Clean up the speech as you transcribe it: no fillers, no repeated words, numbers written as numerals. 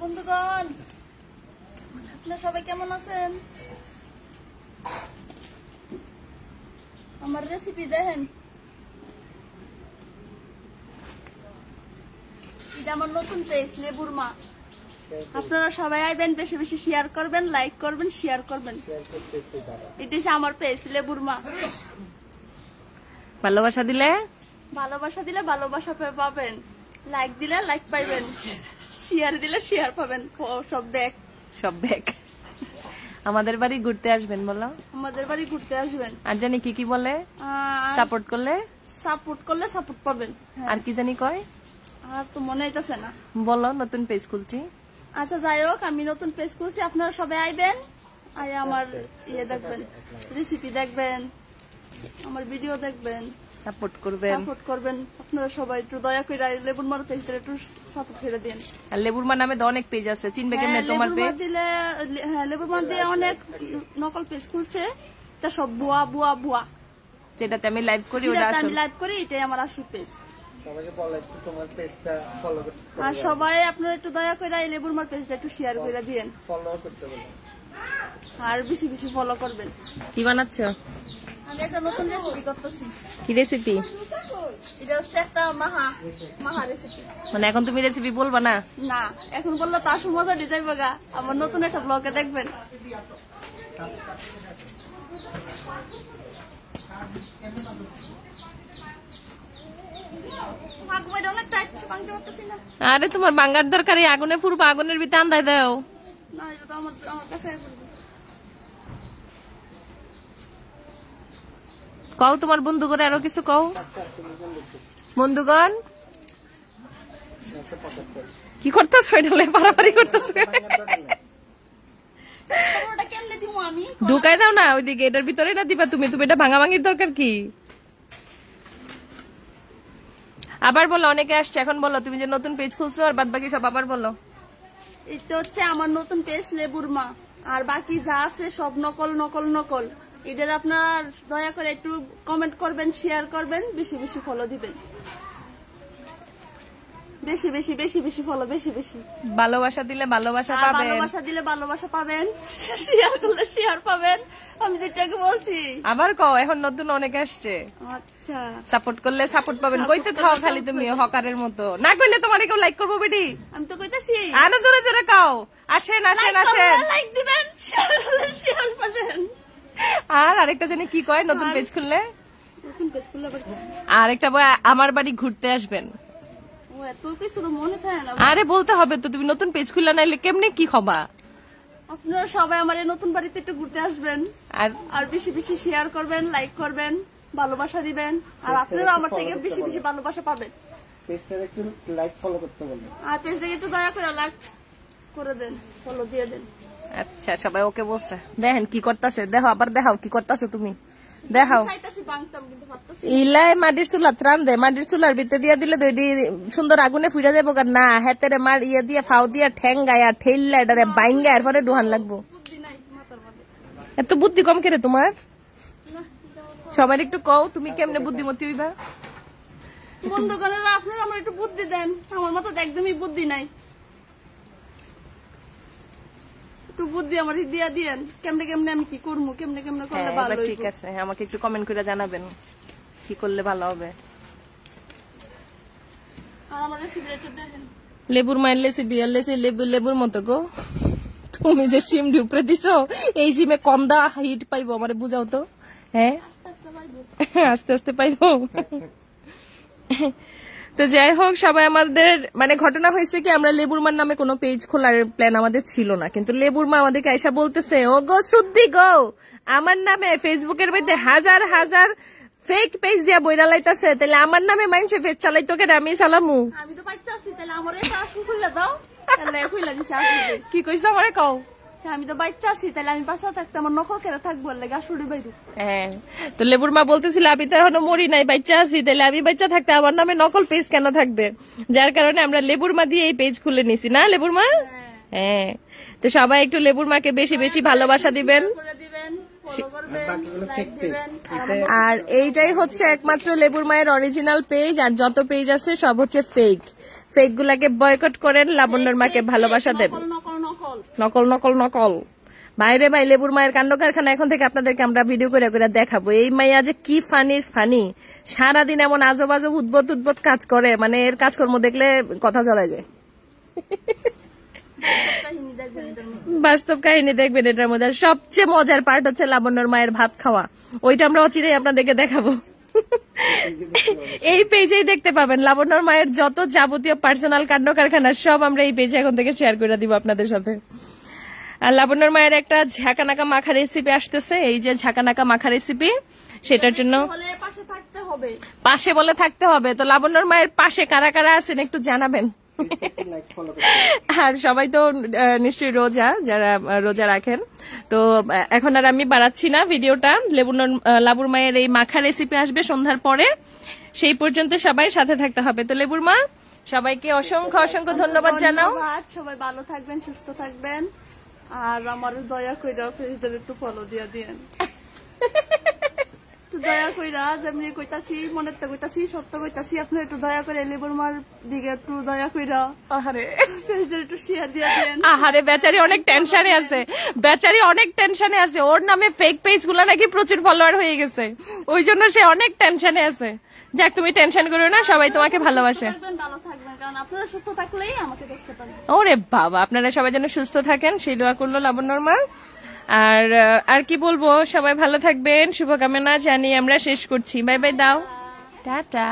বন্ধুগণ, আপনারা সবাই কেমন আছেন? আমার রেসিপি দেখেন, এটা আমার নতুন পেজ লেবুর মা। আপনারা সবাই আইবেন, বেশি বেশি শেয়ার করবেন, লাইক করবেন, শেয়ার করবেন। এটা হচ্ছে আমার পেজ লেবুর মা। ভালোবাসা দিলে ভালোবাসা পাবেন, লাইক দিলে লাইক পাইবেন, শেয়ার দিলে শেয়ার পাবেন। সব ব্যাক আমাদের বাড়ি ঘুরতে আসবেন, বলো। আমাদের বাড়ি ঘুরতে আসবেন। আর জানি কি কি বলে, সাপোর্ট করলে সাপোর্ট পাবেন। আর কি জানি কয়, আর তো মনে হইতেছে না। বলো, নতুন পেজ খুলছি। আচ্ছা, যাই হোক, আমি নতুন পেজ খুলছি। আপনারা সবাই আইবেন, আয় আমার দেখবেন, রেসিপি দেখবেন, আমার ভিডিও দেখবেন, সাপোর্ট করবেন। আপনারা সবাই একটু দয়া করে লেবুর মার পেজটা একটু সাপোর্ট করে দেন। আর লেবুর মা নামে তো অনেক পেজ আছে, চিনবে কেমনে তোমার পেজ? লেবুর মা দিয়ে অনেক নকল পেজ খুলছে, তা সব ভুয়া। যেটাতে আমি লাইভ করি, ওটা আসল। আমি লাইভ করি, এটাই আমার আসল পেজ। আর সবাই আপনারা একটু দয়া করে এই লেবুর মার পেজটা একটু শেয়ার করে দিয়েন, আর বেশি বেশি ফলো করবেন। কি বানাচ্ছো? আমি একটা নতুন রেসিপি করতেছি। কি রেসিপি? এটা হচ্ছে একটা মাহা রেসিপি। মানে এখন তুমি রেসিপি বলবা না? না, এখন বললে তো আসল মজা দিয়ে যাইব গা। আমার নতুন একটা ব্লগে দেখবেন। আরে তোমার বাঙ্গার দরকারি, আগুনে ফুরবা, আগুনের ভিতরে আন্দায় দাও। না, এটা তো আমার কাছে। কও তোমার বন্ধুগণ, আরো কিছু কও। বন্ধুগণ কি করতেছো? এটা পারাপারি করতেছো, ঢুকাই দাও না ওইদিকে, এটার ভিতরে না দিবা তুমি। এটা ভাঙাভাঙির দরকার কি? আবার বলো, অনেকে আসছে, এখন বলো তুমি যে নতুন পেজ খুলছো, আর বাদ বাকি সব আবার বলো। এটা হচ্ছে আমার নতুন পেজ লেবুর মা, আর বাকি যা আছে সব নকল। এদের আপনারা দয়া করে একটু কমেন্ট করবেন, শেয়ার করবেন, বেশি বেশি ফলো দিবেন। বেশি ফলো, বেশি ভালোবাসা দিলে ভালোবাসা পাবেন, শেয়ার করলে শেয়ার পাবেন। আমি যেটাকে বলছি আবার কও, এখন নতুন অনেক আসছে। আচ্ছা, সাপোর্ট করলে সাপোর্ট পাবেন। কইতে থাও খালি তুমি হকারের মতো, না কইলে তোমার কেউ লাইক করবো বেটি। আমি তো কইতাছি, আরো জোরে জোরে কাও। আসেন, লাইক দিবেন, শেয়ার পাবেন। আর আরেকটা জানি কি কয়, নতুন পেজ খুললে আরেকটা আমার বাড়ি ঘুরতে আসবেন। আরে বলতে হবে তো, তুমি নতুন পেজ খুললে, নাইলে কেমনে কি খবা? আপনারা সবাই আমার এই নতুন বাড়িতে একটু ঘুরতে আসবেন, আর বেশি বেশি শেয়ার করবেন, লাইক করবেন, ভালোবাসা দিবেন। আর আপনারা আমার থেকে বেশি বেশি ভালোবাসা পাবেন। পেজটাকে একটু লাইক ফলো করতে বলবেন, আর পেজটাকে একটু দয়া করে লাইক করে দেন, ফলো দিয়ে দেন। আচ্ছা, সবাই ওকে বলছে। দেখেন কি করতেছে, দেখো, আবার দেখাও কি করতেছো তুমি, দেখাও। ইলাই মাটির চুলা ত্রাণ দে, মাটির চুলার ভিতরে দিয়ে দিলে তো এটি সুন্দর আগুনে ফুটা যাবো। না, হেতেরে মার ইয়ে দিয়ে ফাও দিয়া ঠেঙ্গায়া ঠেললা এটারে বাইঙ্গা, এরপরে ডুহান লাগবো। এত বুদ্ধি কম কেরে তোমার? সবার একটু কও, তুমি কেমনে বুদ্ধিমতী হইবা? বন্ধুগণেরা, আপনারা আমার একটু বুদ্ধি দেন, আমার মতো একদমই বুদ্ধি নাই। একটু বুদ্ধি আমার দিয়া দিয়েন, কেমনে আমি কি করবো, কেমনে করলে ভালো হবে। ঠিক আছে, আমাকে একটু কমেন্ট করে জানাবেন কি করলে ভালো হবে। আর আমার রেসিপিটা একটু দেখেন। লেবুর মায়ের রেসিপি, লেবুর মতো গো। তুমি যে সিম ঢুকরে দিছো, এই সিমে কন্দা হিট পাইবো, আমারে বুঝাও তো। হ্যাঁ, আস্তে আস্তে পাইবো। তো যাই হোক, সবাই আমাদের মানে ঘটনা হয়েছে কি, আমরা লেবুর মার নামে কোনো পেজ খোলার প্ল্যান আমাদের ছিল না, কিন্তু লেবুর মা আমাদেরকে আইসা বলতেছে, ও গো শুদ্ধি গো, আমার নামে ফেসবুকের মধ্যে হাজার ফেক পেজ দিয়া বইরা লাইতাছে, তাহলে আমার নামে মানুষে পেজ চালাই, তোকে আমি চালামু। আমি তো বাচ্চা আছি, তাহলে আমার এটা খুলে দাও। কি কইছো আমারে কও? আমি তো বাচ্চা আছি, তাহলে আমি বাচ্চা থাকতে আমার নকল কেরা থাকবো, আসলে বাইরে। হ্যাঁ, তো লেবুর মা বলতেছিল, আমি তো এখনো মরি নাই, বাচ্চা আছি, তাহলে আমি বাচ্চা থাকতে আমার নামে নকল পেজ কেন থাকবে? যার কারণে আমরা লেবুর মা দিয়ে এই পেজ খুলে নিছি, না লেবুর মা? হ্যাঁ, তো সবাই একটু লেবুর মাকে বেশি বেশি ভালোবাসা দিবেন। আর এইটাই হচ্ছে একমাত্র লেবুর মায়ের অরিজিনাল পেজ, আর যত পেজ আছে সব হচ্ছে ফেক। ফেক গুলাকে বয়কট করেন, লাবণ্যর মাকে ভালোবাসা দেন। নকল নকল নকল বাইরে ভাই, লেবুর মায়ের কাণ্ড কারখানা এখন থেকে আপনাদেরকে আমরা ভিডিও করে করে দেখাবো। এই মাইয়া যে কি ফানি, সারাদিন এমন আজব আজব উদ্ভট কাজ করে, মানে এর কাজকর্ম দেখলে কথা জড়ায় যায়। বাস্তব কাহিনী দেখবেন এটার মধ্যে। সবচেয়ে মজার পার্ট হচ্ছে লাবণ্যর মায়ের ভাত খাওয়া, ওইটা আমরা অচিরেই আপনাদেরকে দেখাবো। এই পেজেই দেখতে পাবেন লাবণ্যর মায়ের যত যাবতীয় পার্সোনাল কাণ্ড কারখানা সব আমরা এই পেজে এখন থেকে শেয়ার করে দিব আপনাদের সাথে। আর লাবণ্যর মায়ের একটা ঝাঁকানাকা মাখা রেসিপি আসতেছে, এই যে ঝাঁকানাকা মাখা রেসিপি, সেটার জন্য পাশে বলে থাকতে হবে। তো লাবণ্যর মায়ের পাশে কারা কারা আছেন একটু জানাবেন। আর সবাই তো নিশ্চয়ই রোজা, যারা রোজা রাখেন। তো এখন আর আমি বাড়াচ্ছি না ভিডিওটা। লাবুর মায়ের এই মাখা রেসিপি আসবে সন্ধ্যার পরে, সেই পর্যন্ত সবাই সাথে থাকতে হবে। তো লেবুর মা, সবাইকে অসংখ্য অসংখ্য ধন্যবাদ জানাও। সবাই ভালো থাকবেন, সুস্থ থাকবেন, আর আমার দয়া কইরা ফেসবুকে একটু ফলো দিয়ে দিয়েন। দয়া কইরা যেমনি কইতাছি, মনের তো কইতাছি, সত্য কইতাছি, আপনার একটু দয়া করে লেবুর মার দিকে একটু দয়া কইরা একটু শেয়ার দিয়ে দেন। আহারে বেচারি অনেক টেনশনে আছে, ওর নামে ফেক পেজ গুলা নাকি প্রচুর ফলোয়ার হয়ে গেছে, ওই জন্য সে অনেক টেনশনে আছে। যাক, তুমি টেনশন করো না, সবাই তোমাকে ভালোবাসে। ভালো থাকবেন, কারণ আপনারা সুস্থ থাকলেই আমাকে দেখতে পারেন। ওরে বাবা, আপনারা সবাই যেন সুস্থ থাকেন সেই দোয়া করলো লাবণ্যর মা। আর কি বলবো, সবাই ভালো থাকবেন, শুভকামনা জানিয়ে আমরা শেষ করছি। বাই বাই দাও, টাটা।